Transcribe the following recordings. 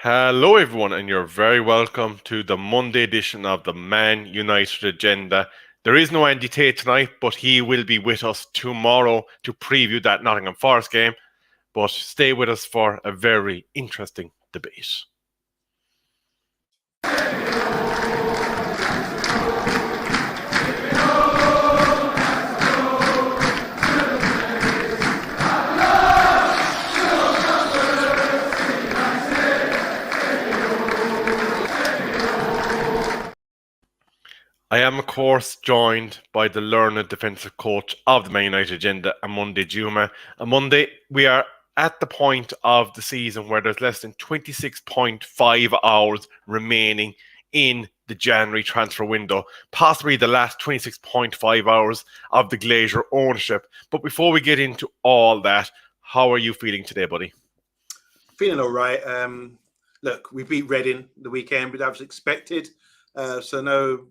Hello, everyone, and you're very welcome to the Monday edition of the Man United Agenda. There is no Andy Tate tonight, but he will be with us tomorrow to preview that Nottingham Forest game. But stay with us for a very interesting debate. I am, of course, joined by the learned defensive coach of the Man United Agenda, OMONDI Juma. OMONDI, we are at the point of the season where there's less than 26.5 hours remaining in the January transfer window, possibly the last 26.5 hours of the Glazier ownership. But before we get into all that, how are you feeling today, buddy? Feeling all right. Look, we beat Reading the weekend, but that was expected. So no,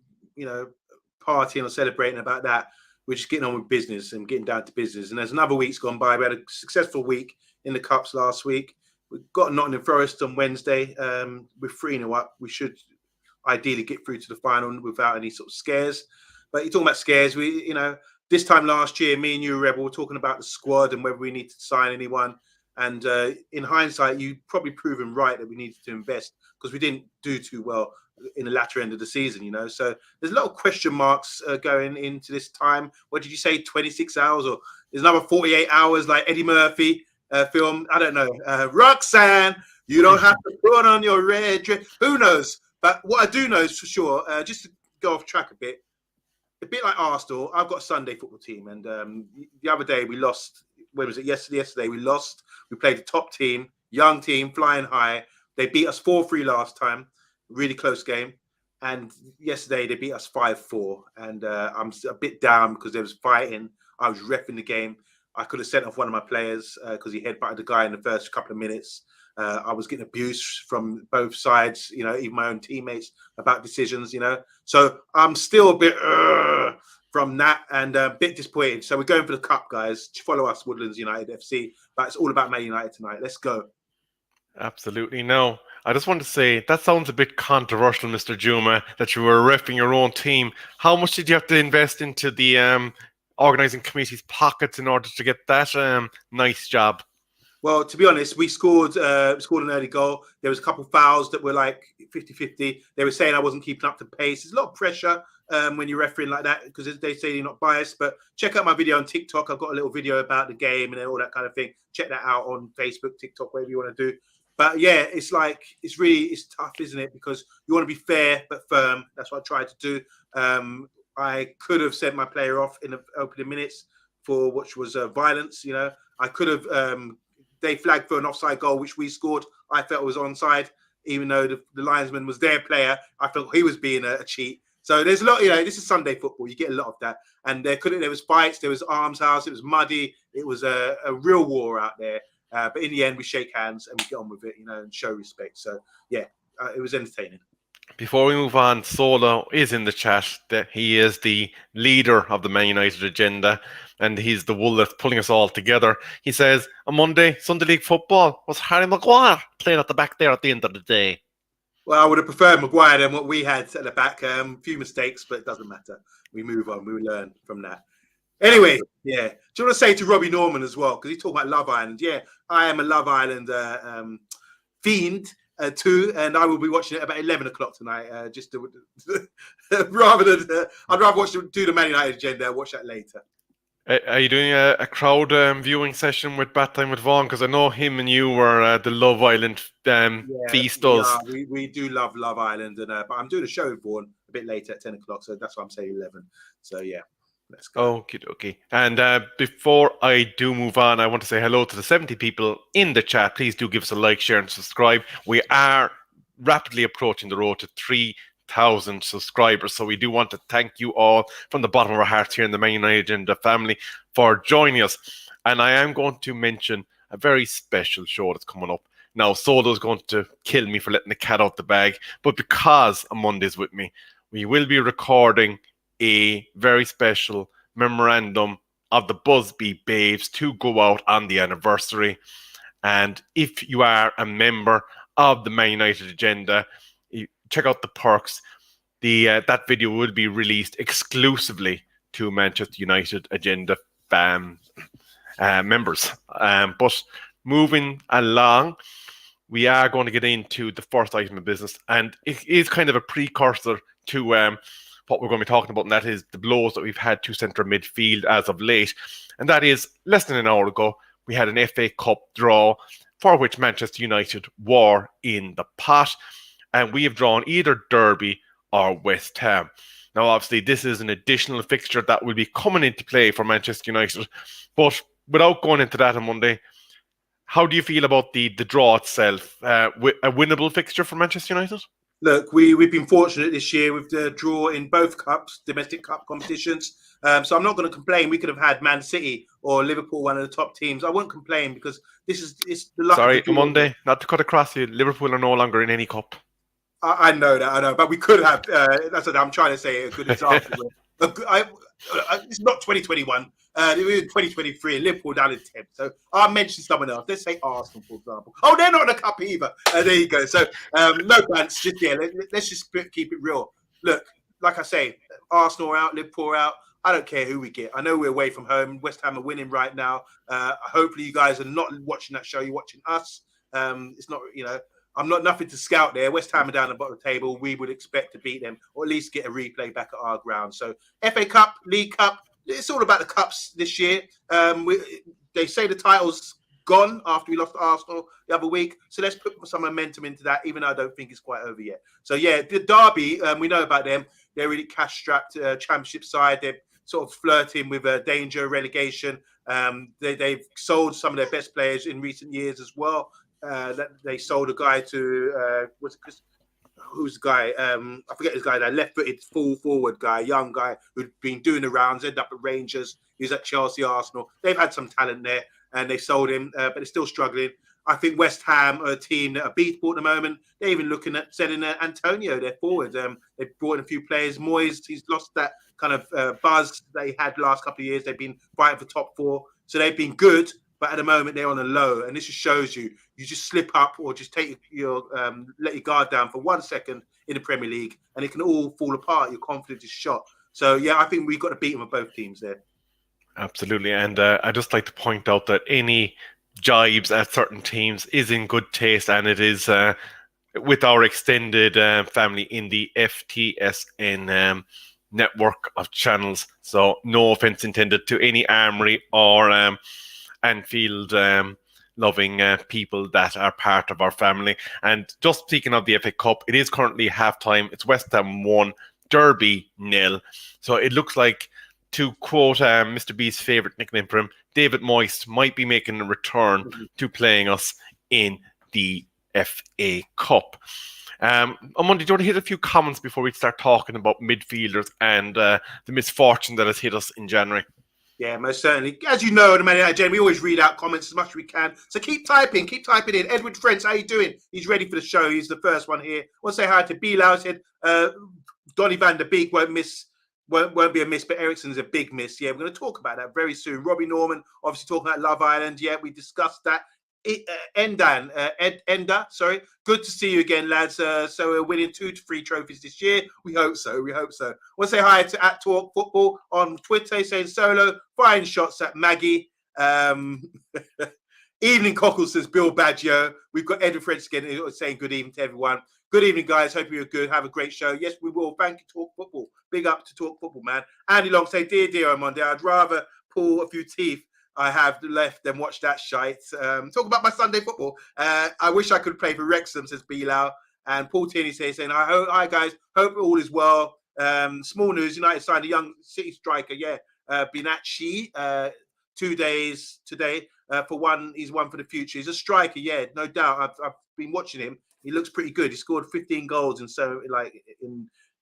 partying or celebrating about that. We're just getting on with business and getting down to business. And there's another week's gone by. We had a successful week in the Cups last week. We've got Nottingham Forest on Wednesday. We're 3-0 up. We should ideally get through to the final without any sort of scares. But you're talking about scares. This time last year, me and you, Rebel, were talking about the squad and whether we need to sign anyone. And in hindsight, you've probably proven right that we needed to invest because we didn't do too well in the latter end of the season, So there's a lot of question marks going into this time. What did you say, 26 hours? Or there's another 48 hours like Eddie Murphy film? I don't know. Roxanne, you don't have to put on your red dress. Who knows? But what I do know is for sure, just to go off track a bit like Arsenal, I've got a Sunday football team. And the other day we lost. When was it? Yesterday we lost. We played the top team, young team, flying high. They beat us 4-3 last time. Really close game. And yesterday they beat us 5-4. And I'm a bit down because there was fighting. I was reffing the game. I could have sent off one of my players because he headbutted the guy in the first couple of minutes. I was getting abused from both sides, even my own teammates about decisions, So I'm still a bit from that and a bit disappointed. So we're going for the cup, guys. Follow us, Woodlands United FC. But it's all about Man United tonight. Let's go. Absolutely. No, I just want to say that sounds a bit controversial, Mr. Juma, that you were reffing your own team. How much did you have to invest into the organising committee's pockets in order to get that nice job? Well, to be honest, we scored an early goal. There was a couple of fouls that were like 50-50. They were saying I wasn't keeping up to pace. There's a lot of pressure when you're refereeing like that because they say you're not biased. But check out my video on TikTok. I've got a little video about the game and all that kind of thing. Check that out on Facebook, TikTok, whatever you want to do. But yeah, it's tough, isn't it? Because you want to be fair but firm. That's what I tried to do. I could have sent my player off in the opening minutes for which was violence. I could have. They flagged for an offside goal, which we scored. I felt it was onside, even though the linesman was their player. I felt he was being a cheat. So there's a lot. This is Sunday football. You get a lot of that. And there was fights. There was arms house. It was muddy. It was a real war out there. But in the end, we shake hands and we get on with it, and show respect. So, yeah, it was entertaining. Before we move on, Solo is in the chat. That he is the leader of the Man United Agenda, and he's the wool that's pulling us all together. He says, on Monday, Sunday League football was Harry Maguire playing at the back there at the end of the day. Well, I would have preferred Maguire than what we had at the back. A few mistakes, but it doesn't matter. We move on. We learn from that. Anyway, yeah. Do you want to say to Robbie Norman as well? Because he talked about Love Island. Yeah, I am a Love Island fiend too, and I will be watching it about 11 o'clock tonight. Just to, rather than I'd rather do the Man United Agenda. Watch that later. Are you doing a crowd viewing session with Bat Time with Vaughan? Because I know him and you were the Love Island feastos. Yeah, we do love Love Island, but I'm doing a show with Vaughan a bit later at 10 o'clock, so that's why I'm saying 11. So yeah. Let's go. Okay. And before I do move on, I want to say hello to the 70 people in the chat. Please do give us a like, share, and subscribe. We are rapidly approaching the road to 3,000 subscribers. So we do want to thank you all from the bottom of our hearts here in the Man United Agenda family for joining us. And I am going to mention a very special show that's coming up. Now, Solo's going to kill me for letting the cat out the bag, but because OMONDI's with me, we will be recording a very special memorandum of the Busby Babes to go out on the anniversary. And if you are a member of the Man United Agenda, check out the perks. That video will be released exclusively to Manchester United Agenda members. But moving along, we are going to get into the first item of business, and it is kind of a precursor to what we're going to be talking about, and that is the blows that we've had to centre midfield as of late. And that is, less than an hour ago, we had an FA Cup draw for which Manchester United were in the pot, and we have drawn either Derby or West Ham. Now, obviously, this is an additional fixture that will be coming into play for Manchester United, but without going into that on Monday, how do you feel about the draw itself? A winnable fixture for Manchester United? Look, we've been fortunate this year with the draw in both cups, domestic cup competitions. So I'm not going to complain. We could have had Man City or Liverpool, one of the top teams. I won't complain because it's the luck. Sorry, Monday, not to cut across you. Liverpool are no longer in any cup. I know that, but we could have. That's what I'm trying to say. A good example. It's not 2021. It was 2023, and Liverpool down in 10th. So I'll mention someone else. Let's say Arsenal, for example. Oh, they're not in the cup either. There you go. So no bants. Just let's just keep it real. Look, like I say, Arsenal are out, Liverpool are out. I don't care who we get. I know we're away from home. West Ham are winning right now. Hopefully, you guys are not watching that show. You're watching us. It's not, I'm not nothing to scout there. West Ham are down the bottom of the table. We would expect to beat them or at least get a replay back at our ground. So FA Cup, League Cup, it's all about the cups this year. They say the title's gone after we lost to Arsenal the other week. So let's put some momentum into that, even though I don't think it's quite over yet. So yeah, the Derby, we know about them. They're really cash-strapped championship side. They're sort of flirting with danger, relegation. They've sold some of their best players in recent years as well. They sold a guy to who's the guy? I forget his guy. That left-footed, full forward guy, young guy who'd been doing the rounds. Ended up at Rangers. He's at Chelsea, Arsenal. They've had some talent there, and they sold him, but they're still struggling. I think West Ham are a team that are beatable at the moment. They're even looking at selling Antonio, their forward. They've brought in a few players. Moyes, he's lost that kind of buzz that he had the last couple of years. They've been fighting for top four, so they've been good. But at the moment, they're on a low, and this just shows you just slip up or just take your let your guard down for 1 second in the Premier League, and it can all fall apart. Your confidence is shot. So yeah, I think we've got to beat them with both teams there. Absolutely, and I'd just like to point out that any jibes at certain teams is in good taste, and it is with our extended family in the FTSN network of channels. So no offense intended to any Armory or Anfield loving people that are part of our family. And just speaking of the FA Cup, it is currently halftime. It's West Ham 1, Derby 0. So it looks like, to quote Mr. B's favourite nickname for him, David Moyes might be making a return to playing us in the FA Cup. On Monday, do you want to hit a few comments before we start talking about midfielders and the misfortune that has hit us in January? Yeah, most certainly. As you know, the Man United Agenda, we always read out comments as much as we can. So keep typing in. Edward French, how you doing? He's ready for the show. He's the first one here. I want to say hi to Bilal. Said Donny van der Beek won't be a miss, but Erikson's a big miss. Yeah, we're going to talk about that very soon. Robbie Norman, obviously talking about Love Island. Yeah, we discussed that. Enda, sorry. Good to see you again, lads. So we're winning 2 to 3 trophies this year. We hope so. I want to say hi to @Talk Football on Twitter, saying solo, fine shots at Maggie. Evening Cockles says Bill Baggio. We've got Edward French again saying good evening to everyone. Good evening, guys. Hope you're good. Have a great show. Yes, we will. Thank you, Talk Football. Big up to Talk Football, man. Andy Long say, dear Monday, I'd rather pull a few teeth I have left than watch that shite. Talk about my Sunday football. I wish I could play for Erikson, says Bilal. And Paul Tierney saying, hi, guys. Hope all is well. Small news, United signed a young City striker. Yeah, Binacci. 2 days today. For one, he's one for the future. He's a striker, yeah, no doubt. I've been watching him. He looks pretty good. He scored 15 goals in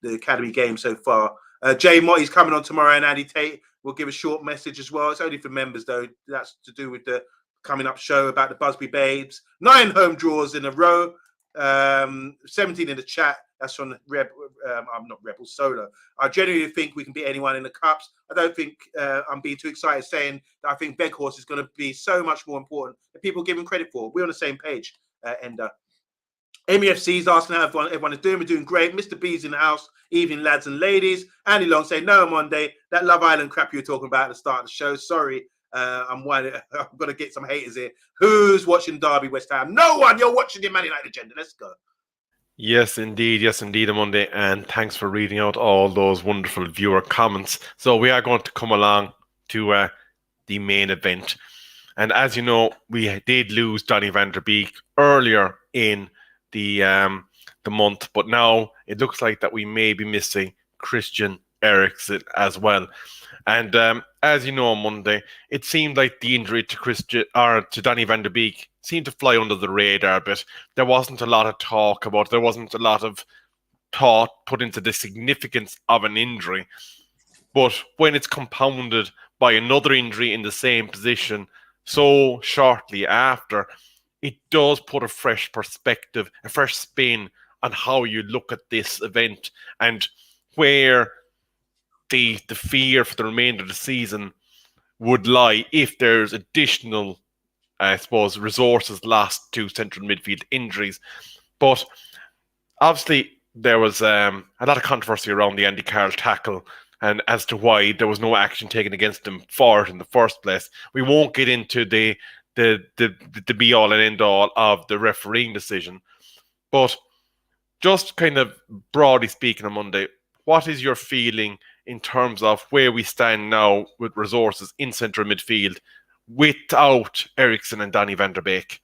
the academy game so far. Jay Motty's coming on tomorrow, and Andy Tate will give a short message as well. It's only for members, though. That's to do with the coming up show about the Busby Babes. 9 home draws in a row. 17 in the chat. That's from I'm not Rebel Solo. I genuinely think we can beat anyone in the cups. I don't think I'm being too excited saying that I think Weghorst is going to be so much more important than people give him credit for. We're on the same page, Ender. MEFC is asking how everyone is doing. We're doing great. Mr. B's in the house. Evening, lads and ladies. Andy Long saying, no, Monday. That Love Island crap you were talking about at the start of the show. Sorry. I'm going to get some haters here. Who's watching Derby West Ham? No one. You're watching the Man United agenda. Let's go. Yes, indeed, Monday, and thanks for reading out all those wonderful viewer comments. So we are going to come along to the main event, and as you know, we did lose Donny van der Beek earlier in the month, but now it looks like that we may be missing Christian Erikson as well. And as you know, on Monday, it seemed like the injury to Donny van der Beek seemed to fly under the radar, but there wasn't a lot of talk about it. There wasn't a lot of thought put into the significance of an injury. But when it's compounded by another injury in the same position so shortly after, it does put a fresh perspective, a fresh spin on how you look at this event and where the fear for the remainder of the season would lie if there's additional, I suppose, resources lost to central midfield injuries. But obviously there was a lot of controversy around the Andy Carroll tackle and as to why there was no action taken against him for it in the first place. We won't get into the be all and end all of the refereeing decision, but just kind of broadly speaking on Monday, what is your feeling in terms of where we stand now with resources in central midfield without Erikson and Donny van der Beek?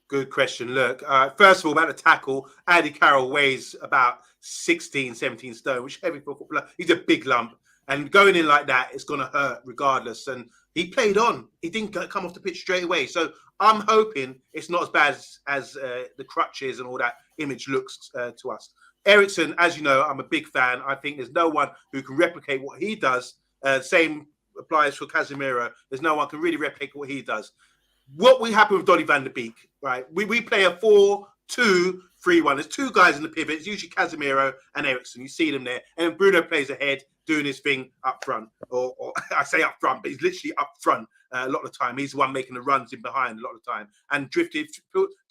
Good question. Look, first of all, about the tackle, Andy Carroll weighs about 16, 17 stone, which heavy for a footballer. He's a big lump. And going in like that, it's going to hurt regardless. And he played on. He didn't come off the pitch straight away. So I'm hoping it's not as bad as the crutches and all that image looks to us. Erikson, as you know, I'm a big fan. I think there's no one who can replicate what he does. Same applies for Casemiro. There's no one can really replicate what he does. What will happen with Donny van der Beek, right? We play a 4-2-3-1. There's two guys in the pivot. It's usually Casemiro and Erikson. You see them there. And Bruno plays ahead, doing his thing up front. Or I say up front, but he's literally up front a lot of the time. He's the one making the runs in behind a lot of the time. And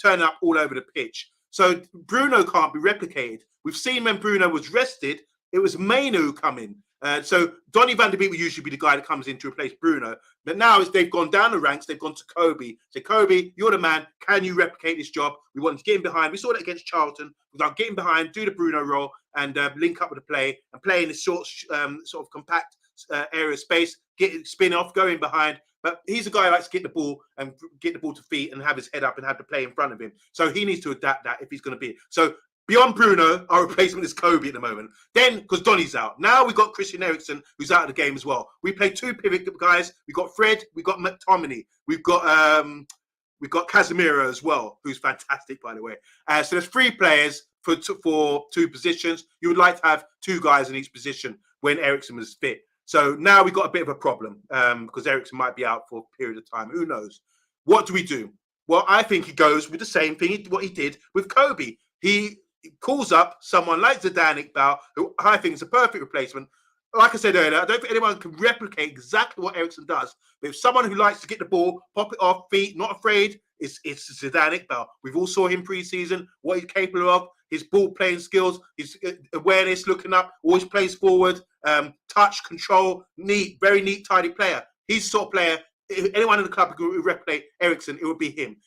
turning up all over the pitch. So Bruno can't be replicated. We've seen when Bruno was rested, it was Mainu who come in. So Donny van der Beek will usually be the guy that comes in to replace Bruno. But now they've gone down the ranks. They've gone to Kobe. Say, Kobe, you're the man. Can you replicate this job? We want to get him behind. We saw that against Charlton. Without getting behind, do the Bruno role and link up with the play and play in this sort of compact area of space, get spin off, go in behind. But he's a guy who likes to get the ball to feet and have his head up and have the play in front of him. So he needs to adapt that if he's going to be. So beyond Bruno, our replacement is Kobe at the moment. Then, because Donny's out. Now we've got Christian Erikson, who's out of the game as well. We play two pivot guys. We've got Fred. We've got McTominay. We've got Casemiro as well, who's fantastic, by the way. So there's three players for two positions. You would like to have two guys in each position when Erikson was fit. So now we've got a bit of a problem because Erikson might be out for a period of time. Who knows? What do we do? Well, I think he goes with the same thing, what he did with Kobe. He calls up someone like Zidane Iqbal, who I think is a perfect replacement. Like I said earlier, I don't think anyone can replicate exactly what Erikson does. But if someone who likes to get the ball, pop it off, feet, not afraid, it's Zidane Iqbal. We've all saw him pre-season, what he's capable of, his ball playing skills, his awareness, looking up, always plays forward, touch, control, neat, very neat, tidy player. He's the sort of player, if anyone in the club could replicate Erikson, it would be him.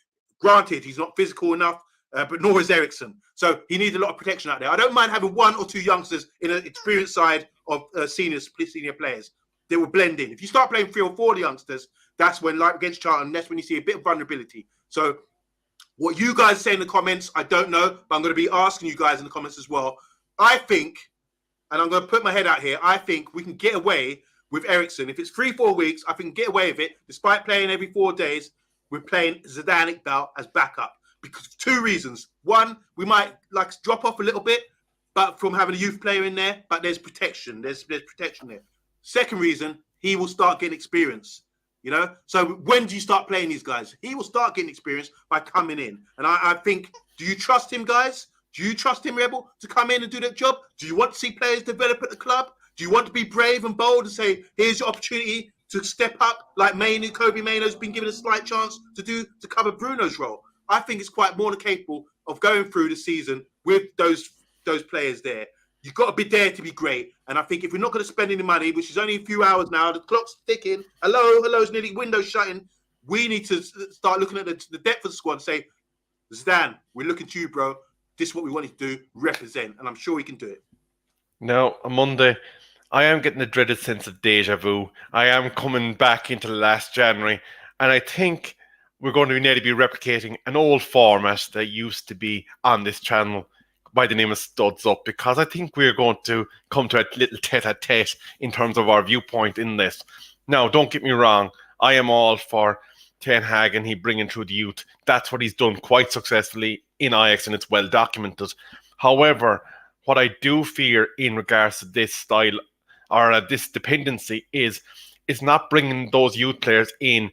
Granted, he's not physical enough, but nor is Erikson. So he needs a lot of protection out there. I don't mind having one or two youngsters in an experienced side of senior players. They will blend in. If you start playing 3 or 4 youngsters, that's when, like against Charlton, that's when you see a bit of vulnerability. So what you guys say in the comments, I don't know, but I'm going to be asking you guys in the comments as well. I think, and I'm going to put my head out here, I think we can get away with Erikson. If it's 3-4 weeks, I think get away with it, despite playing every 4 days, we're playing Zidane Iqbal as backup. Because of 2 reasons. One, we might drop off a little bit, but from having a youth player in there, but there's protection. There's protection there. Second reason, he will start getting experience. So when do you start playing these guys? He will start getting experience by coming in. And I think, do you trust him, guys? Do you trust him, Rebel, to come in and do that job? Do you want to see players develop at the club? Do you want to be brave and bold and say, here's your opportunity to step up like Kobe Maino's been given a slight chance to cover Bruno's role? I think it's quite more than capable of going through the season with those players there. You've got to be there to be great. And I think if we're not going to spend any money, which is only a few hours now, the clock's ticking, hello's nearly window shutting, we need to start looking at the depth of the squad and say, Zidane, we're looking to you, bro. This is what we want you to do, represent. And I'm sure he can do it. Now, on Monday, I am getting a dreaded sense of deja vu. I am coming back into last January, and I think we're going to nearly be replicating an old format that used to be on this channel by the name of Studs Up, because I think we're going to come to a little tete-a-tete in terms of our viewpoint in this. Now, don't get me wrong, I am all for Ten Hag and he bringing through the youth. That's what he's done quite successfully in Ajax, and it's well documented. However, what I do fear in regards to this style or this dependency is not bringing those youth players in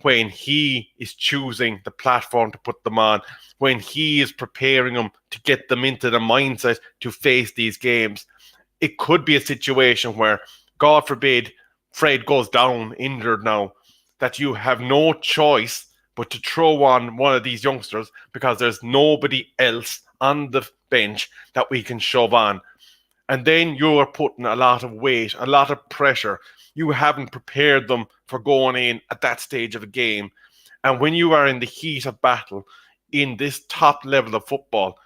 when he is choosing the platform to put them on, when he is preparing them to get them into the mindset to face these games. It could be a situation where, God forbid, Fred goes down injured now, that you have no choice but to throw on one of these youngsters because there's nobody else on the bench that we can shove on. And then you are putting a lot of weight, a lot of pressure. You haven't prepared them for going in at that stage of a game. And when you are in the heat of battle in this top level of football,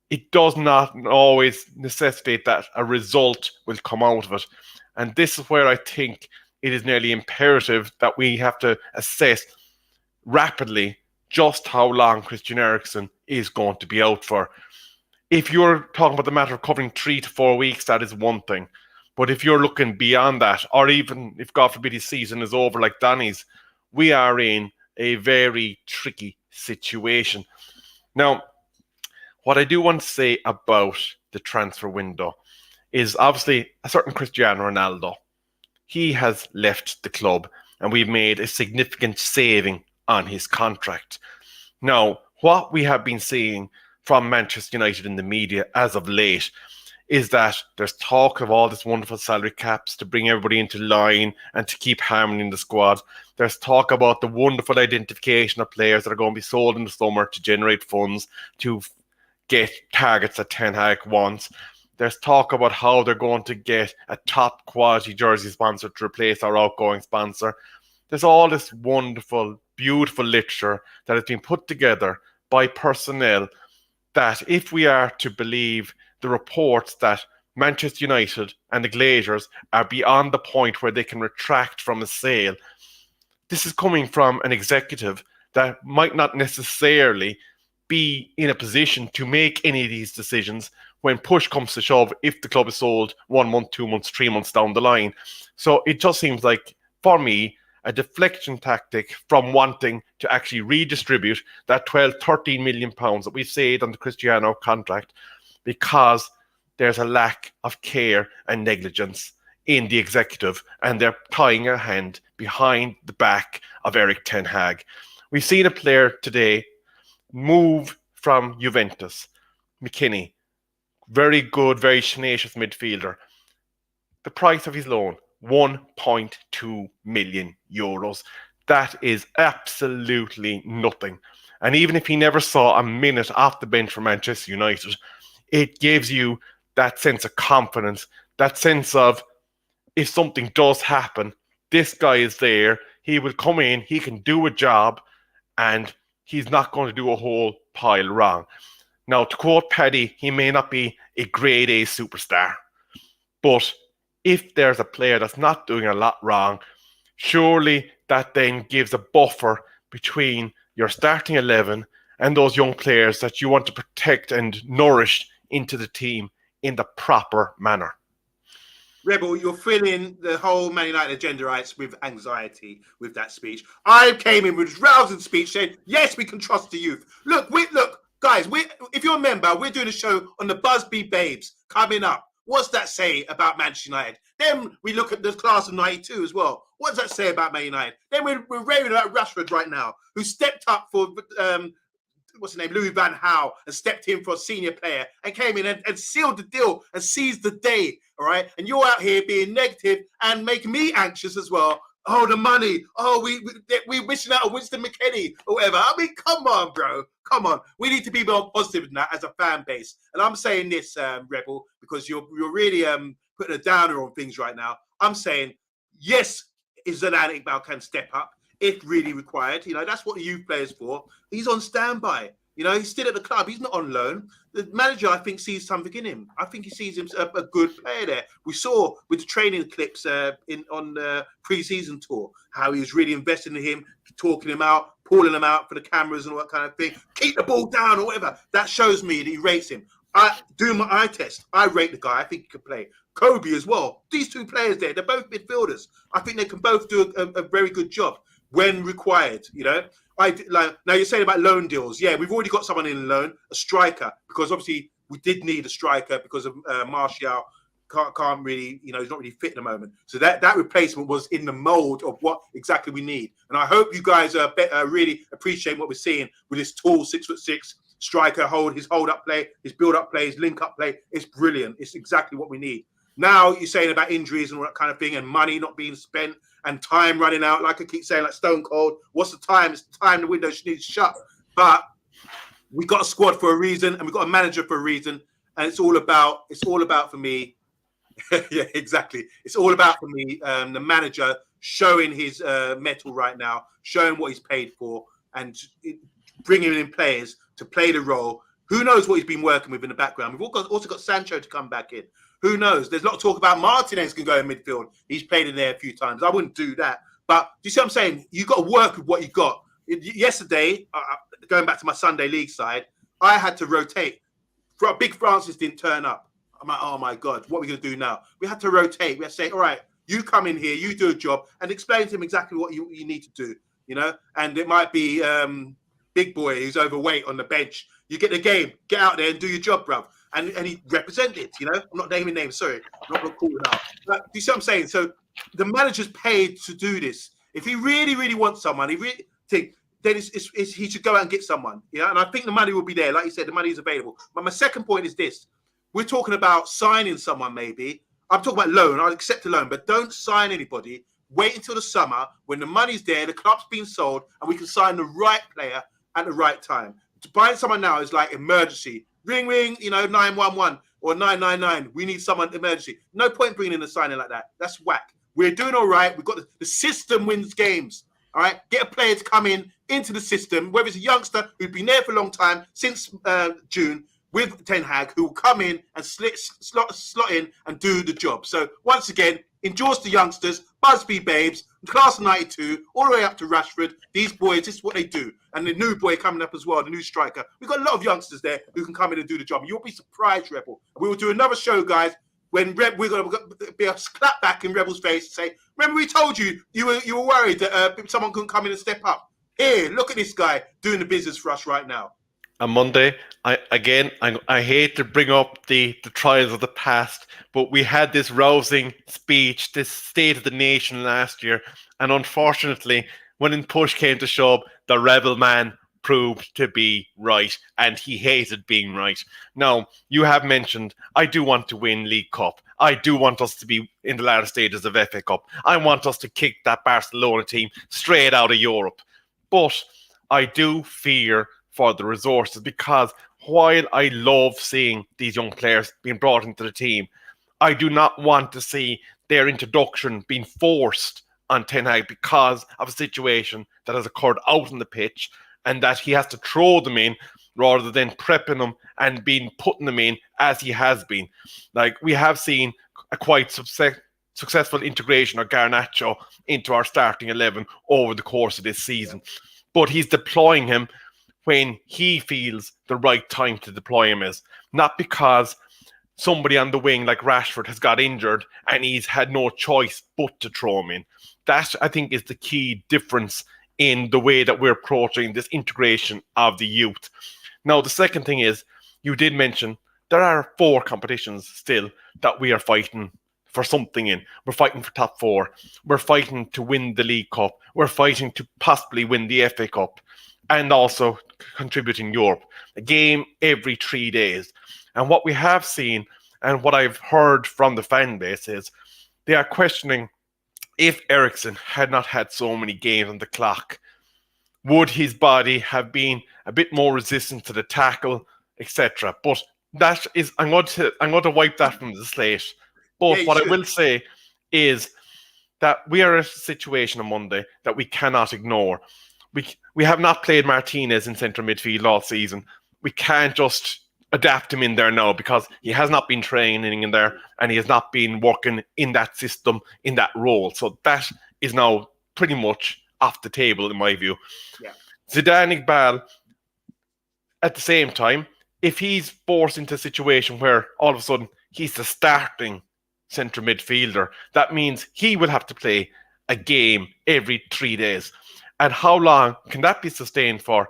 it does not always necessitate that a result will come out of it. And this is where I think it is nearly imperative that we have to assess rapidly just how long Christian Erikson is going to be out for. If you're talking about the matter of covering 3 to 4 weeks, that is one thing. But if you're looking beyond that, or even if, God forbid, his season is over like Donny's, we are in a very tricky situation. Now, what I do want to say about the transfer window is obviously a certain Cristiano Ronaldo. He has left the club and we've made a significant saving on his contract. Now, what we have been seeing from Manchester United in the media as of late is that there's talk of all this wonderful salary caps to bring everybody into line and to keep harmony in the squad. There's talk about the wonderful identification of players that are going to be sold in the summer to generate funds to get targets that Ten Hag wants. There's talk about how they're going to get a top quality jersey sponsor to replace our outgoing sponsor. There's all this wonderful, beautiful literature that has been put together by personnel that, if we are to believe the reports that Manchester United and the Glazers are beyond the point where they can retract from a sale, this is coming from an executive that might not necessarily be in a position to make any of these decisions when push comes to shove, if the club is sold 1 month, 2 months, 3 months down the line. So it just seems like, for me, a deflection tactic from wanting to actually redistribute that 12, 13 million pounds that we've saved on the Cristiano contract, because there's a lack of care and negligence in the executive, and they're tying a hand behind the back of Erik Ten Hag. We've seen a player today move from Juventus, McKinney, very good, very tenacious midfielder. The price of his loan, 1.2 million euros. That is absolutely nothing. And even if he never saw a minute off the bench for Manchester United, it gives you that sense of confidence, that sense of, if something does happen, this guy is there, he will come in, he can do a job, and he's not going to do a whole pile wrong. Now, to quote Paddy, he may not be a grade A superstar, but if there's a player that's not doing a lot wrong, surely that then gives a buffer between your starting 11 and those young players that you want to protect and nourish into the team in the proper manner. Rebel, you're filling the whole Man United agendaites with anxiety with that speech. I came in with rousing speech saying, yes, we can trust the youth. Look, guys, if you remember, we're doing a show on the Busby Babes coming up. What's that say about Manchester United? Then we look at the class of 92 as well. What does that say about Man United? Then we're raving about Rashford right now, who stepped up for what's his name, Louis Van Gaal, and stepped in for a senior player and came in and sealed the deal and seized the day, all right? And you're out here being negative and making me anxious as well. Oh, the money. Oh, we're missing out on Winston McKennie or whatever. I mean, come on, bro. Come on. We need to be more positive than that as a fan base. And I'm saying this, Rebel, because you're really putting a downer on things right now. I'm saying, yes, Zidane Iqbal can step up if really required. You know, that's what the youth player's for. He's on standby. You know, he's still at the club. He's not on loan. The manager, I think, sees something in him. I think he sees him a good player there. We saw with the training clips on the pre-season tour how he was really investing in him, talking him out, pulling him out for the cameras and all that kind of thing. Keep the ball down or whatever. That shows me that he rates him. I do my eye test. I rate the guy. I think he could play. Kobe as well. These two players there, they're both midfielders. I think they can both do a very good job when required, you know. Now you're saying about loan deals. Yeah, we've already got someone in loan, a striker, because obviously we did need a striker because of Martial can't really, you know, he's not really fit at the moment. So that replacement was in the mold of what exactly we need. And I hope you guys really appreciate what we're seeing with this tall 6'6" striker his hold-up play, his build-up play, his link-up play. It's brilliant. It's exactly what we need. Now you're saying about injuries and all that kind of thing and money not being spent and time running out, like I keep saying, like Stone Cold. What's the time? It's the time the window needs shut. But we got a squad for a reason and we got a manager for a reason. And it's all about for me. Yeah, exactly. It's all about for me, the manager showing his mettle right now, showing what he's paid for and bringing in players to play the role. Who knows what he's been working with in the background? We've also got Sancho to come back in. Who knows? There's a lot of talk about Martinez can go in midfield. He's played in there a few times. I wouldn't do that. But do you see what I'm saying? You've got to work with what you got. Yesterday, going back to my Sunday league side, I had to rotate. Big Francis didn't turn up. I'm like, oh my God, what are we going to do now? We had to rotate. We had to say, all right, you come in here, you do a job, and explain to him exactly what you need to do, you know? And it might be big boy who's overweight on the bench. You get the game, get out there and do your job, bruv. And he represented, you know? I'm not naming names, sorry. I'm not going to call it out. But do you see what I'm saying? So the manager's paid to do this. If he really, really wants someone, then he should go out and get someone. You know? And I think the money will be there. Like you said, the money is available. But my second point is this. We're talking about signing someone maybe. I'm talking about loan. I'll accept a loan. But don't sign anybody. Wait until the summer when the money's there, the club's been sold, and we can sign the right player at the right time. To buy someone now is like emergency. Ring, ring, you know, 911 or 999. We need someone emergency. No point bringing in a signing like that. That's whack. We're doing all right. We've got the system wins games. All right. Get a player to come into the system, whether it's a youngster who's been there for a long time since June with Ten Hag, who will come in and slot in and do the job. So once again, endorse the youngsters, Busby Babes, class of 92, all the way up to Rashford. These boys, this is what they do. And the new boy coming up as well, the new striker. We've got a lot of youngsters there who can come in and do the job. You'll be surprised, Rebel. We will do another show, guys, when we're going to be a clap back in Rebel's face and say, remember we told you you were worried that someone couldn't come in and step up. Here, look at this guy doing the business for us right now. On Monday, I hate to bring up the trials of the past, but we had this rousing speech, this State of the Nation last year, and unfortunately, when push came to shove, the rebel man proved to be right, and he hated being right. Now, you have mentioned, I do want to win League Cup. I do want us to be in the latter stages of FA Cup. I want us to kick that Barcelona team straight out of Europe. But I do fear for the resources, because while I love seeing these young players being brought into the team, I do not want to see their introduction being forced on Ten Hag because of a situation that has occurred out on the pitch, and that he has to throw them in rather than prepping them and putting them in as he has been. Like, we have seen a quite successful integration of Garnacho into our starting 11 over the course of this season, but he's deploying him when he feels the right time to deploy him is, not because somebody on the wing like Rashford has got injured and he's had no choice but to throw him in. That, I think, is the key difference in the way that we're approaching this integration of the youth. Now, the second thing is, you did mention there are 4 competitions still that we are fighting for something in. We're fighting for top 4. We're fighting to win the League Cup. We're fighting to possibly win the FA Cup. And also contribute in Europe. A game every 3 days. And what we have seen and what I've heard from the fan base is they are questioning if Erikson had not had so many games on the clock, would his body have been a bit more resistant to the tackle, etc. But that is, I'm going to wipe that from the slate. But what I will say is that we are in a situation on Monday that we cannot ignore. We have not played Martinez in centre midfield all season. We can't just adapt him in there now because he has not been training in there and he has not been working in that system, in that role. So that is now pretty much off the table in my view. Yeah. Zidane Iqbal, at the same time, if he's forced into a situation where all of a sudden he's the starting centre midfielder, that means he will have to play a game every 3 days. And how long can that be sustained for?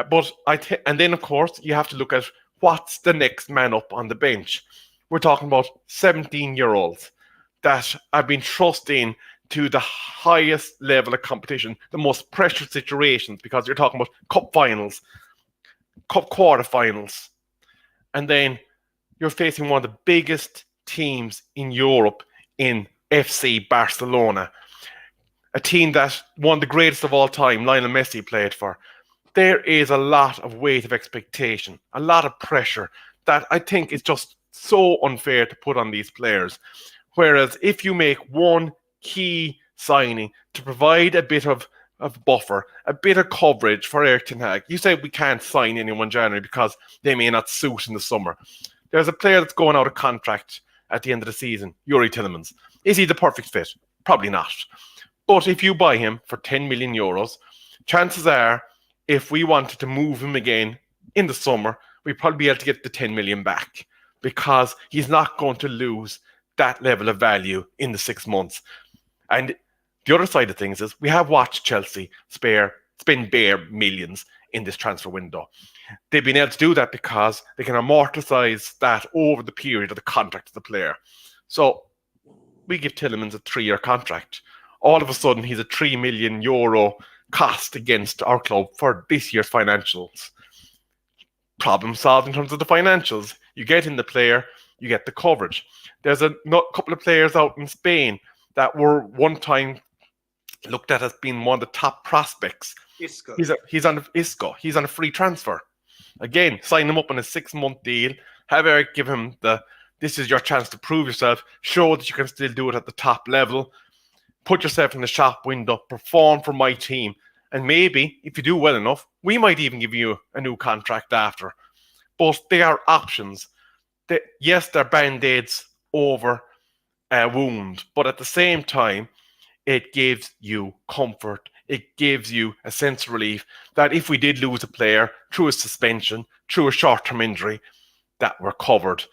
But and then of course you have to look at what's the next man up on the bench. We're talking about 17-year-olds that have been thrust in to the highest level of competition, the most pressured situations, because you're talking about cup finals, cup quarterfinals, and then you're facing one of the biggest teams in Europe in FC Barcelona, a team that one of the greatest of all time, Lionel Messi, played for. There is a lot of weight of expectation, a lot of pressure that I think is just so unfair to put on these players. Whereas if you make one key signing to provide a bit of buffer, a bit of coverage for Erik ten Hag, you say we can't sign anyone in January because they may not suit in the summer. There's a player that's going out of contract at the end of the season, Youri Tielemans. Is he the perfect fit? Probably not. But if you buy him for 10 million euros, chances are, if we wanted to move him again in the summer, we'd probably be able to get the 10 million back because he's not going to lose that level of value in the 6 months. And the other side of things is we have watched Chelsea spend bare millions in this transfer window. They've been able to do that because they can amortize that over the period of the contract of the player. So we give Tielemans a 3-year contract. All of a sudden, he's a 3 million euro cost against our club for this year's financials. Problem solved in terms of the financials. You get in the player, you get the coverage. There's a couple of players out in Spain that were one time looked at as being one of the top prospects. Isco. He's on Isco. He's on a free transfer. Again, sign him up on a 6-month deal. Have Eric give him this is your chance to prove yourself. Show that you can still do it at the top level. Put yourself in the shop window, perform for my team, and maybe, if you do well enough, we might even give you a new contract after. But they are options. Yes, they're band-aids over a wound, but at the same time, it gives you comfort. It gives you a sense of relief that if we did lose a player through a suspension, through a short-term injury, that we're covered.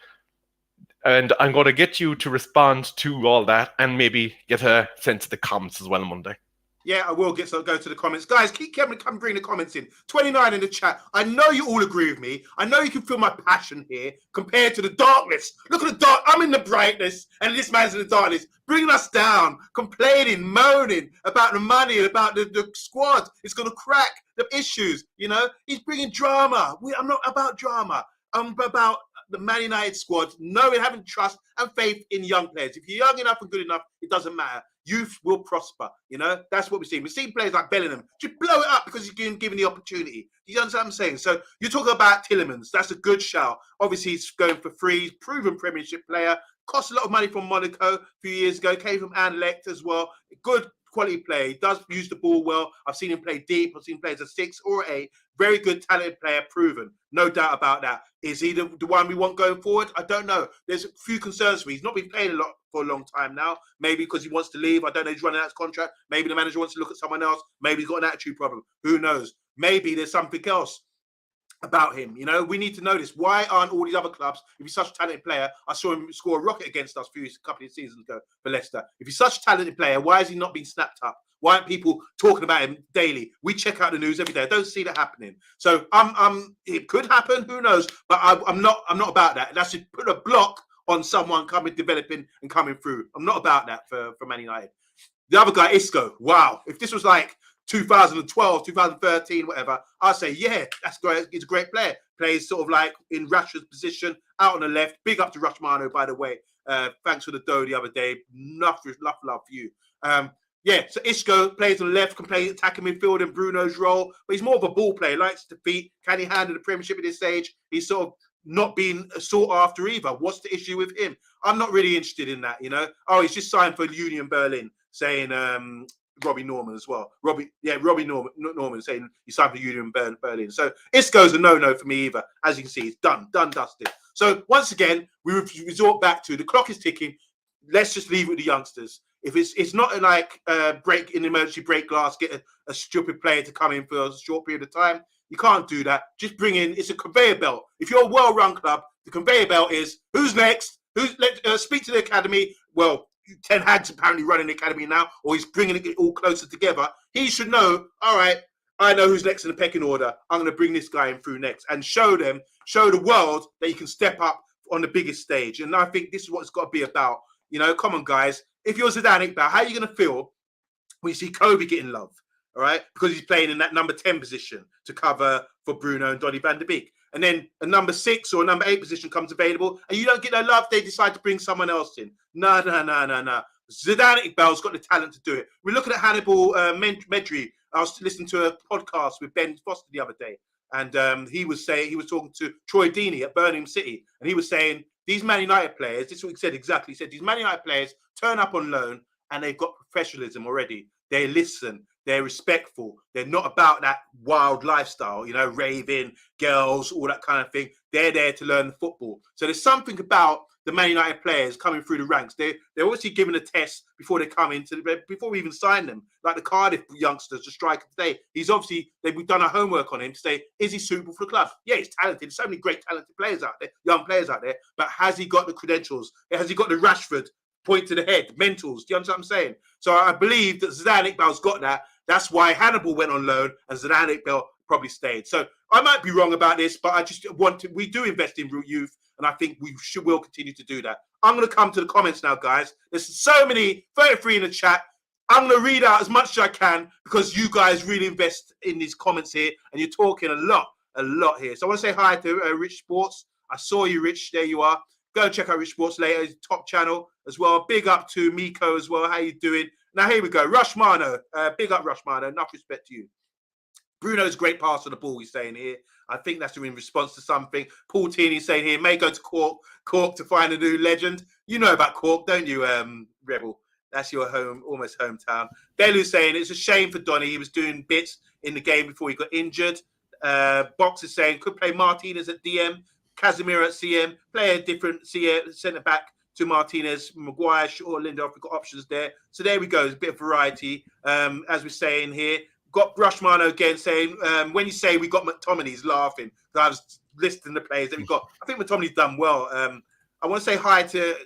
And I'm going to get you to respond to all that and maybe get a sense of the comments as well on Monday. Yeah, I will go to the comments. Guys, come bring the comments in. 29 in the chat. I know you all agree with me. I know you can feel my passion here compared to the darkness. Look at the dark. I'm in the brightness and this man's in the darkness, bringing us down, complaining, moaning about the money and about the squad. It's going to crack the issues, you know. He's bringing drama. I'm not about drama. I'm about the Man United squad, knowing, having trust and faith in young players. If you're young enough and good enough, it doesn't matter. Youth will prosper. You know, that's what we've seen. We've seen players like Bellingham just blow it up because he's given the opportunity. Do you understand what I'm saying? So you're talking about Tielemans. That's a good shout. Obviously, he's going for free. He's proven Premiership player. Cost a lot of money from Monaco a few years ago. Came from Anderlecht as well. Good quality player. He does use the ball well. I've seen him play deep. I've seen him play as a 6 or 8. Very good, talented player, proven. No doubt about that. Is he the one we want going forward? I don't know. There's a few concerns for me. He's not been playing a lot for a long time now. Maybe because he wants to leave. I don't know. He's running out of his contract. Maybe the manager wants to look at someone else. Maybe he's got an attitude problem. Who knows? Maybe there's something else about him. You know, we need to know this. Why aren't all these other clubs, if he's such a talented player, I saw him score a rocket against us a couple of seasons ago for Leicester. If he's such a talented player, why has he not been snapped up? Why aren't people talking about him daily? We check out the news every day. I don't see that happening. So it could happen. Who knows? But I'm not about that. That's to put a block on someone developing and coming through. I'm not about that for Man United. The other guy, Isco. Wow. If this was like 2012, 2013, whatever, I'd say, yeah, that's great. He's a great player. Plays sort of like in Rashford's position, out on the left. Big up to Rashmano, by the way. Thanks for the dough the other day. Love for you. Yeah, so Isco plays on the left, can play attacking midfield in Bruno's role, but he's more of a ball player, likes to defeat. Can he handle the Premiership at this stage? He's sort of not being sought after either. What's the issue with him? I'm not really interested in that, you know. Oh, he's just signed for Union Berlin, saying Robbie Norman as well. Robbie Norman saying he signed for Union Berlin. So Isco's a no-no for me either. As you can see, it's done, dusted. So once again, we resort back to the clock is ticking. Let's just leave it with the youngsters. If it's not like break in emergency break glass, get a stupid player to come in for a short period of time. You can't do that. Just bring in. It's a conveyor belt. If you're a well-run club, the conveyor belt is who's next. Let's speak to the academy. Well, Ten Hag's apparently running the academy now, or he's bringing it all closer together. He should know. All right, I know who's next in the pecking order. I'm going to bring this guy in through next and show the world that you can step up on the biggest stage. And I think this is what it's got to be about. You know, come on, guys. If you're Zidane Iqbal, how are you going to feel when you see Kobe getting love? All right, because he's playing in that number 10 position to cover for Bruno and Donny van de Beek. And then a number 6 or a number 8 position comes available and you don't get no love, they decide to bring someone else in. No. Zidane Iqbal's got the talent to do it. We're looking at Hannibal Medri. I was listening to a podcast with Ben Foster the other day, and he was talking to Troy Deeney at Birmingham City, and he was saying these Man United players, this is what he said exactly. He said these Man United players turn up on loan and they've got professionalism already. They listen. They're respectful. They're not about that wild lifestyle, you know, raving, girls, all that kind of thing. They're there to learn football. So there's something about the Man United players coming through the ranks. They're obviously given a test before they come before we even sign them. Like the Cardiff youngsters, the striker today. We've done our homework on him to say, is he suitable for the club? Yeah, he's talented. There's so many great talented players out there, young players out there. But has he got the credentials? Has he got the Rashford point to the head, mentals? Do you understand what I'm saying? So I believe that Zidane Iqbal's got that. That's why Hannibal went on loan and Zidane Iqbal probably stayed. So I might be wrong about this, but I just we do invest in youth, and I think will continue to do that. I'm going to come to the comments now, guys. There's so many, 33 in the chat. I'm going to read out as much as I can because you guys really invest in these comments here, and you're talking a lot here. So I want to say hi to Rich Sports. I saw you, Rich. There you are. Go and check out Rich Sports later. His top channel as well. Big up to Miko as well. How you doing? Now, here we go. Rushmano. Big up, Rushmano. Enough respect to you. Bruno's a great pass on the ball, he's saying here. I think that's in response to something. Paul Tini saying here, may go to Cork to find a new legend. You know about Cork, don't you, Rebel? That's your almost hometown. Belu saying, it's a shame for Donny. He was doing bits in the game before he got injured. Box is saying, could play Martinez at DM, Casemiro at CM, play a different centre-back to Martinez, Maguire, or Lindelof. We've got options there. So there we go. There's a bit of variety. As we're saying here, got Rushmano again saying, when you say we got McTominay, he's laughing. I was listing the players that we got. I think McTominay's done well. I want to say hi to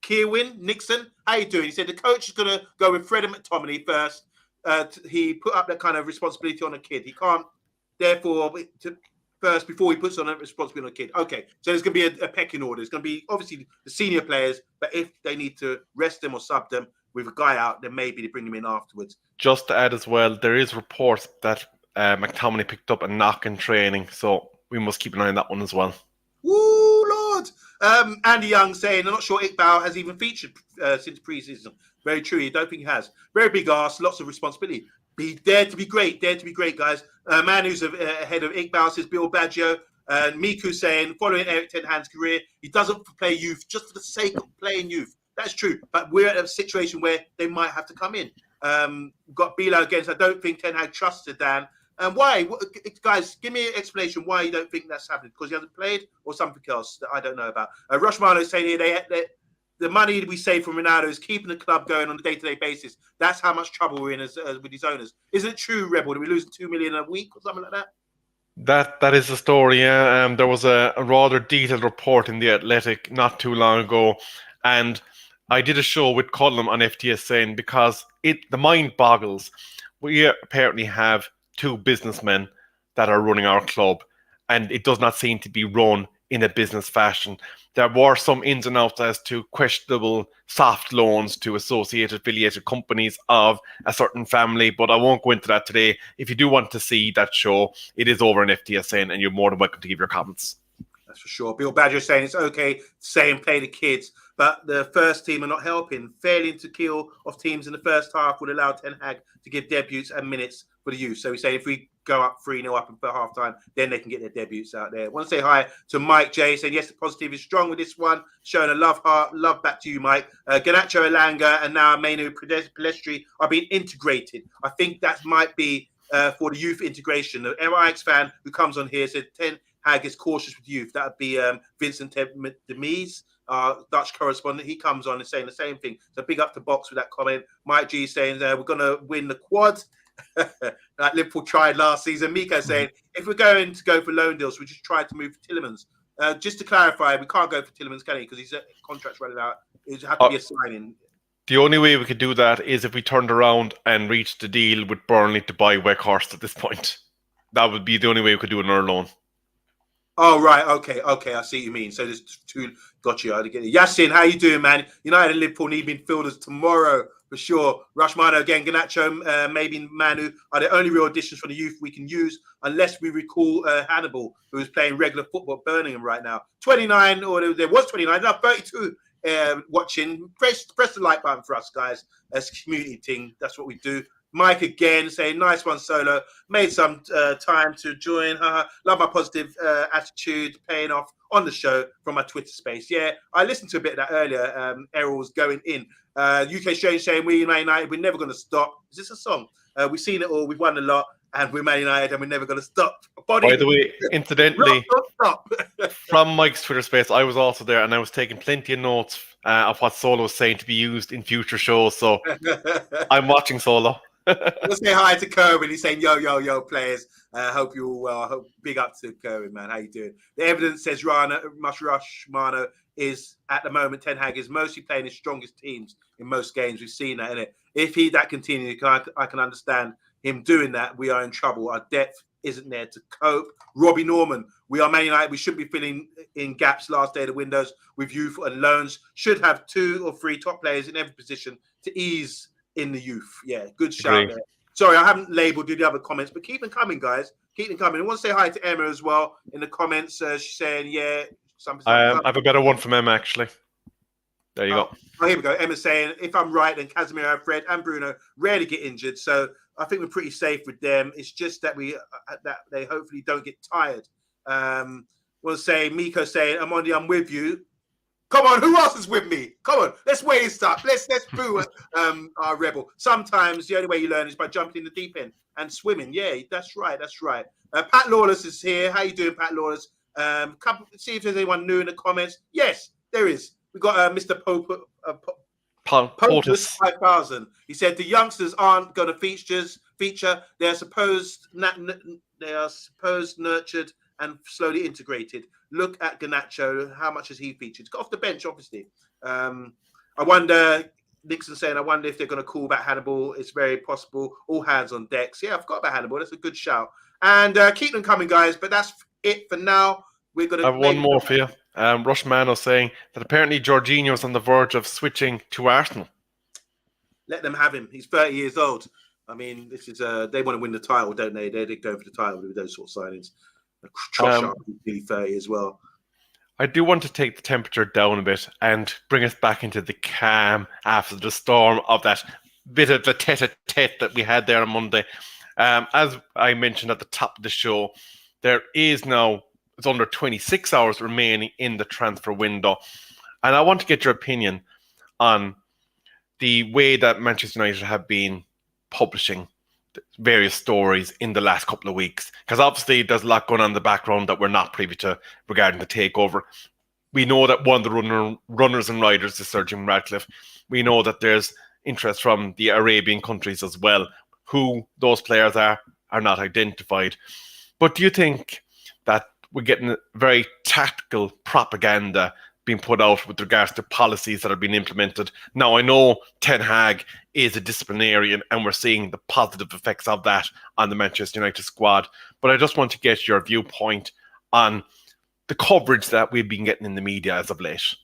Kierwin Nixon. How you doing? He said the coach is going to go with Fred and McTominay first. He put up that kind of responsibility on a kid. He can't, therefore, first before he puts on a responsibility on a kid. Okay, so there's going to be a pecking order. It's going to be obviously the senior players, but if they need to rest them or sub them with a guy out, then maybe they bring them in afterwards. Just to add as well, there is reports that McTominay picked up a knock in training, so we must keep an eye on that one as well. Woo, Lord! Andy Young saying, I'm not sure Iqbal has even featured since pre-season. Very true, you don't think he has. Very big ass, lots of responsibility. Dare to be great, guys. Man who's ahead of Iqbal says Bill Baggio. Miku saying, following Erik Ten Hag's career, he doesn't play youth just for the sake of playing youth. That's true, but we're at a situation where they might have to come in. We've got Bilo again, so I don't think Ten Hag trusts Zidane. Why? Guys, give me an explanation why you don't think that's happening. Because he hasn't played or something else that I don't know about. Rushmano is saying here, the money we save from Ronaldo is keeping the club going on a day-to-day basis. That's how much trouble we're in with his owners. Isn't it true, Rebel? Are we losing 2 million a week or something like that? That is the story, yeah. There was a rather detailed report in The Athletic not too long ago, and I did a show with Colum on FTS saying, because the mind boggles. We apparently have 2 businessmen that are running our club, and it does not seem to be run in a business fashion. There were some ins and outs as to questionable soft loans to associated affiliated companies of a certain family, but I won't go into that today. If you do want to see that show, it is over on FTSN, and you're more than welcome to give your comments. That's for sure. Bill Badger saying it's okay to say and play the kids, but the first team are not helping. Failing to kill off teams in the first half would allow Ten Hag to give debuts and minutes for the youth. So we say if we go up 3-0 up for half time, then they can get their debuts out there. I want to say hi to Mike J, saying yes, the positive is strong with this one. Showing a love heart. Love back to you, Mike. Garnacho Elanga and now Manu Pelestri are being integrated. I think that might be for the youth integration. The MIX fan who comes on here said Ten Hag is cautious with youth. That would be Vincent Demise, Dutch correspondent. He comes on and saying the same thing. So big up to Box with that comment. Mike G saying we're going to win the quad. Like Liverpool tried last season. Miko saying if we're going to go for loan deals, we just try to move for Tielemans. Just to clarify, we can't go for Tielemans, can he? Because his contract's running out. It had to be a signing. The only way we could do that is if we turned around and reached a deal with Burnley to buy Weghorst at this point. That would be the only way we could do another loan. Oh, right. Okay. I see what you mean. So there's two. Got you. I get it. Yasin, how you doing, man? United and Liverpool need midfielders tomorrow for sure. Rashmano again, Garnacho, maybe Manu are the only real additions for the youth we can use, unless we recall Hannibal, who is playing regular football at Birmingham right now. 29, or there was 29, now 32. Watching. Press the like button for us, guys. As a community thing, that's what we do. Mike again saying, nice one, Solo. Made some time to join. Love my positive attitude paying off on the show from my Twitter space. Yeah, I listened to a bit of that earlier. Errol was going in. UK Strange saying, we Man United, we're never going to stop. Is this a song? We've seen it all. We've won a lot. And we're Man United and we're never going to stop. By the way, incidentally, from Mike's Twitter space, I was also there and I was taking plenty of notes of what Solo was saying to be used in future shows. So I'm watching Solo. Let's say hi to Kerwin. He's saying, yo, players. Hope you're all well. Big up to Kerwin, man. How you doing? The evidence says Mano is, at the moment, Ten Hag is mostly playing his strongest teams in most games. We've seen that, innit? If that continues, I can understand him doing that. We are in trouble. Our depth isn't there to cope. Robbie Norman, we are Man United. We shouldn't be filling in gaps last day of the windows with youth and loans. Should have 2 or 3 top players in every position to ease in the youth. Yeah, good shout there. Sorry, I haven't labeled the other comments, but keep them coming, guys. Keep them coming. I want to say hi to Emma as well in the comments. She's saying, yeah. I have a better one from Emma, actually. There you go. Oh, here we go. Emma's saying, if I'm right, then Casemiro, Fred, and Bruno rarely get injured. So I think we're pretty safe with them. It's just that they hopefully don't get tired. We'll say, Miko saying, Amondi, I'm with you. Come on, who else is with me? Come on, let's waste up. Let's boo our rebel. Sometimes the only way you learn is by jumping in the deep end and swimming. Yeah, that's right. Pat Lawless is here. How you doing, Pat Lawless? See if there's anyone new in the comments. Yes, there is. We got Mr. Popus 5000. He said the youngsters aren't going to feature. They are supposed nurtured and slowly integrated. Look at Garnacho. How much has he featured? Got off the bench, obviously. I wonder, Nixon saying, I wonder if they're going to call back Hannibal. It's very possible. All hands on decks. Yeah, I forgot about Hannibal. That's a good shout. And keep them coming, guys. But that's it for now. We're going to... I have one more for you. Rushmano saying that apparently Jorginho's on the verge of switching to Arsenal. Let them have him. He's 30 years old. I mean, this is they want to win the title, don't they? They're going for the title with those sort of signings. Trossard nearly 30 as well. I do want to take the temperature down a bit and bring us back into the calm after the storm of that bit of the tete-a-tete that we had there on Monday. As I mentioned at the top of the show, there is now, it's under 26 hours remaining in the transfer window. And I want to get your opinion on the way that Manchester United have been publishing various stories in the last couple of weeks, because obviously there's a lot going on in the background that we're not privy to regarding the takeover. We know that one of the runners and riders is Sir Jim Ratcliffe. We know that there's interest from the Arabian countries as well. Who those players are not identified. But do you think that we're getting very tactical propaganda being put out with regards to policies that are being implemented? Now, I know Ten Hag is a disciplinarian and we're seeing the positive effects of that on the Manchester United squad, but I just want to get your viewpoint on the coverage that we've been getting in the media as of late.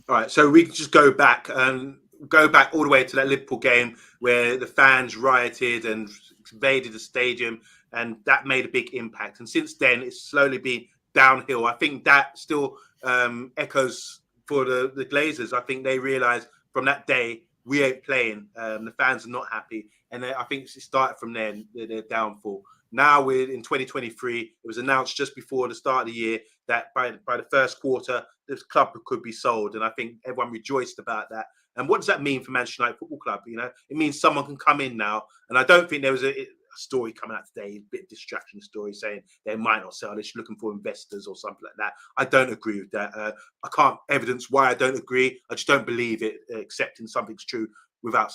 All right, so we can just go back all the way to that Liverpool game where the fans rioted and invaded the stadium, and that made a big impact. And since then, it's slowly been downhill. I think that still echoes for the Glazers. I think they realised from that day, we ain't playing. The fans are not happy. And I think it started from then, their downfall. Now we're in 2023. It was announced just before the start of the year that by the first quarter, this club could be sold. And I think everyone rejoiced about that. And what does that mean for Manchester United Football Club? You know, it means someone can come in now. And I don't think there was a story coming out today, a bit of distraction story saying they might not sell. They're looking for investors or something like that. I don't agree with that. I can't evidence why I don't agree. I just don't believe it, accepting something's true without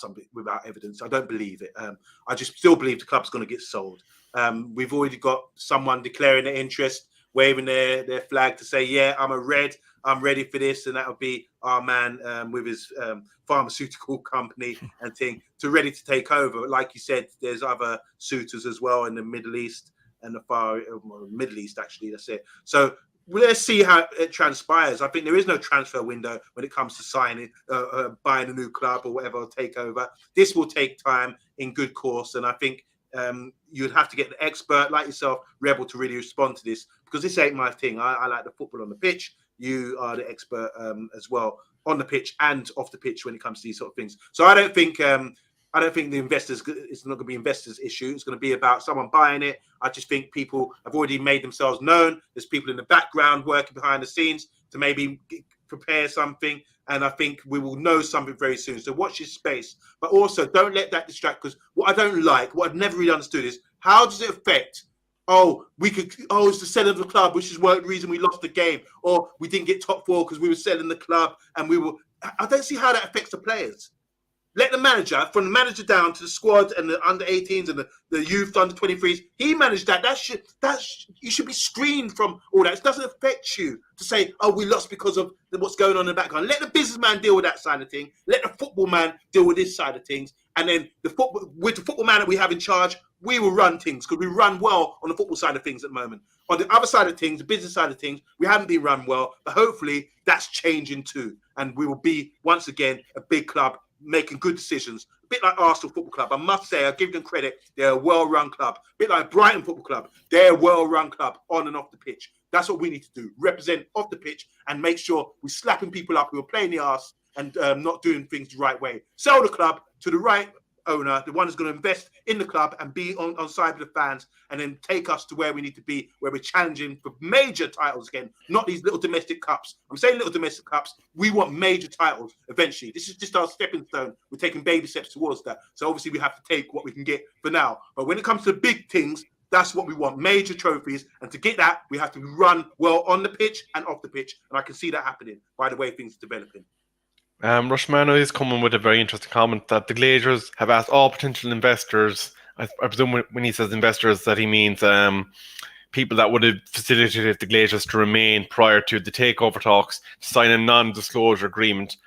evidence. I don't believe it. I just still believe the club's going to get sold. We've already got someone declaring their interest, waving their flag to say, yeah, I'm ready for this. And that would be our man with his pharmaceutical company and thing to ready to take over. Like you said, there's other suitors as well in the Middle East and the Middle East, actually, that's it. So let's see how it transpires. I think there is no transfer window when it comes to signing, buying a new club or whatever, or take over. This will take time in good course. And I think you'd have to get an expert like yourself, Rebel, to really respond to this, because this ain't my thing. I like the football on the pitch. You are the expert as well on the pitch and off the pitch when it comes to these sort of things. So I don't think the investors, it's not going to be investors' issue. It's going to be about someone buying it. I just think people have already made themselves known. There's people in the background working behind the scenes to maybe prepare something. And I think we will know something very soon. So watch your space. But also, don't let that distract, because what I don't like, what I've never really understood is, how does it affect, it's the selling of the club, which is the reason we lost the game, or we didn't get top four because we were selling the club and I don't see how that affects the players. Let the manager, from the manager down to the squad and the under 18s and the youth under 23s, he managed that. You should be screened from all that. It doesn't affect you to say, we lost because of what's going on in the background. Let the businessman deal with that side of things. Let the football man deal with this side of things. And then with the football man that we have in charge, we will run things, because we run well on the football side of things at the moment. On the other side of things, the business side of things, we haven't been run well, but hopefully that's changing too. And we will be, once again, a big club making good decisions, a bit like Arsenal Football Club. I must say, I give them credit. They're a well-run club. A bit like Brighton Football Club. They're a well-run club on and off the pitch. That's what we need to do. Represent off the pitch and make sure we're slapping people up who are playing the arse and not doing things the right way. Sell the club to the right owner, the one who's going to invest in the club and be on side with the fans, and then take us to where we need to be, where we're challenging for major titles again, not these little domestic cups. I'm saying little domestic cups. We want major titles eventually. This is just our stepping stone. We're taking baby steps towards that. So obviously we have to take what we can get for now. But when it comes to big things, that's what we want, major trophies. And to get that, we have to run well on the pitch and off the pitch. And I can see that happening by the way things are developing. Rushmano is coming with a very interesting comment that the Glazers have asked all potential investors, I presume when he says investors that he means people that would have facilitated the Glazers to remain prior to the takeover talks, to sign a non-disclosure agreement.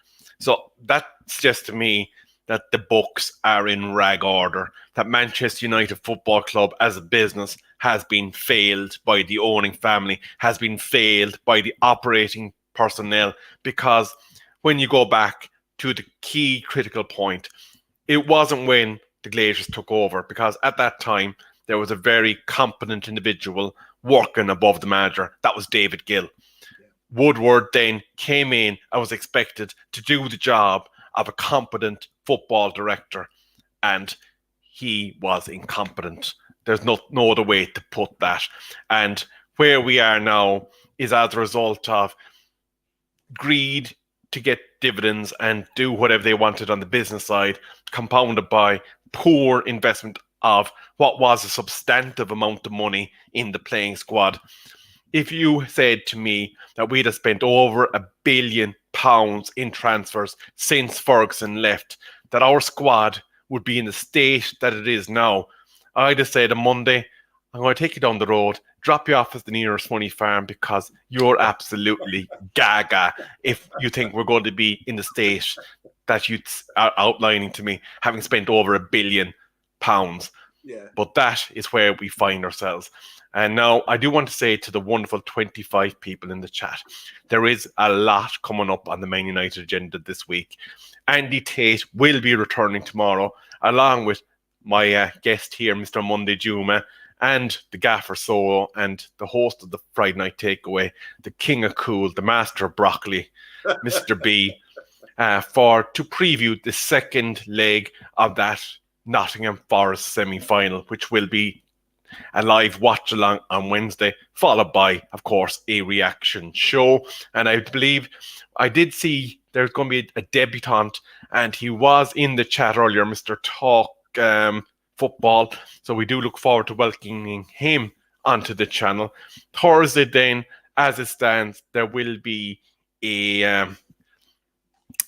So that suggests to me that the books are in rag order, that Manchester United Football Club as a business has been failed by the owning family, has been failed by the operating personnel, because when you go back to the key critical point, it wasn't when the Glazers took over, because at that time there was a very competent individual working above the manager. That was David Gill. Woodward then came in and was expected to do the job of a competent football director, and he was incompetent. There's no other way to put that. And where we are now is as a result of greed to get dividends and do whatever they wanted on the business side, compounded by poor investment of what was a substantive amount of money in the playing squad. If you said to me that we'd have spent over £1 billion in transfers since Ferguson left, that our squad would be in the state that it is now, I'd have said on Monday, I'm going to take you down the road, drop you off at the nearest money farm, because you're absolutely gaga if you think we're going to be in the state that you are outlining to me, having spent over £1 billion. Yeah. But that is where we find ourselves. And now I do want to say to the wonderful 25 people in the chat, there is a lot coming up on the Man United agenda this week. Andy Tate will be returning tomorrow, along with my guest here, Mr. OMONDI Juma, and the gaffer Solo, and the host of the Friday Night Takeaway, the king of cool, the master of broccoli, Mr. B, to preview the second leg of that Nottingham Forest semi-final, which will be a live watch along on Wednesday, followed by, of course, a reaction show. And I believe I did see there's going to be a debutant, and he was in the chat earlier, Mr. Talk Football. So we do look forward to welcoming him onto the channel. Thursday, then, as it stands, there will be I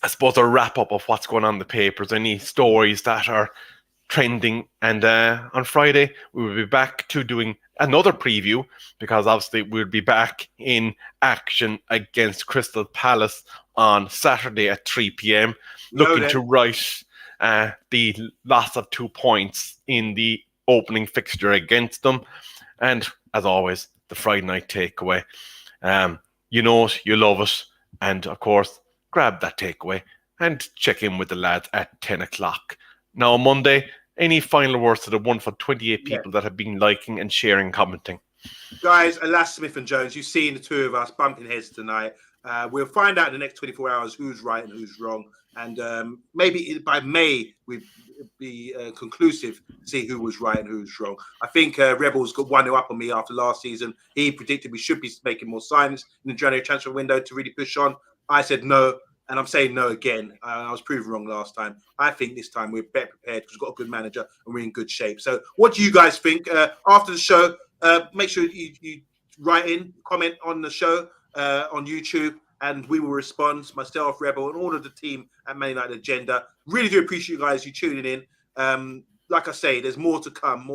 suppose, a wrap up of what's going on in the papers, any stories that are trending. And on Friday, we will be back to doing another preview, because obviously we'll be back in action against Crystal Palace on Saturday at 3 p.m. looking to right the loss of 2 points in the opening fixture against them. And as always, the Friday Night Takeaway. You know it, you love it. And of course, grab that takeaway and check in with the lads at 10 o'clock. Now, on Monday, any final words to the wonderful 28 people that have been liking and sharing, commenting? Guys, alas, Smith and Jones, you've seen the two of us bumping heads tonight. We'll find out in the next 24 hours who's right and who's wrong. And maybe by May, we'll be conclusive to see who was right and who's wrong. I think Rebels got 1-0 up on me after last season. He predicted we should be making more signings in the January transfer window to really push on. I said no, and I'm saying no again. I was proven wrong last time. I think this time we're better prepared because we've got a good manager and we're in good shape. So what do you guys think? After the show, make sure you write in, comment on the show on YouTube, and we will respond, myself, Rebel, and all of the team at Man United Agenda. Really do appreciate you tuning in. Like I say, there's more to come,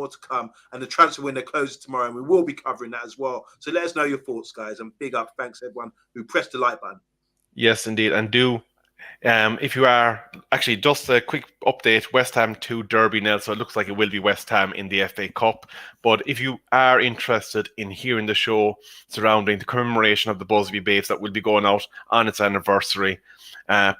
and the transfer window closes tomorrow, and we will be covering that as well. So let us know your thoughts, guys, and big up. Thanks, everyone who pressed the like button. Yes, indeed. And do, if you are, actually, just a quick update, West Ham 2 Derby now, so it looks like it will be West Ham in the FA Cup. But if you are interested in hearing the show surrounding the commemoration of the Busby Babes that will be going out on its anniversary,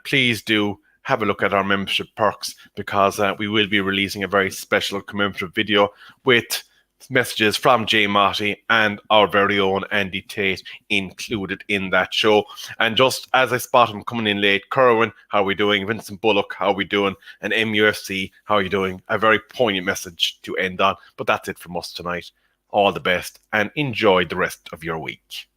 please do have a look at our membership perks, because we will be releasing a very special commemorative video with messages from Jay Motti and our very own Andy Tate included in that show. And just as I spot him coming in late, Kerwin, how are we doing? Vincent Bullock, how are we doing? And MUFC, how are you doing? A very poignant message to end on. But that's it from us tonight. All the best and enjoy the rest of your week.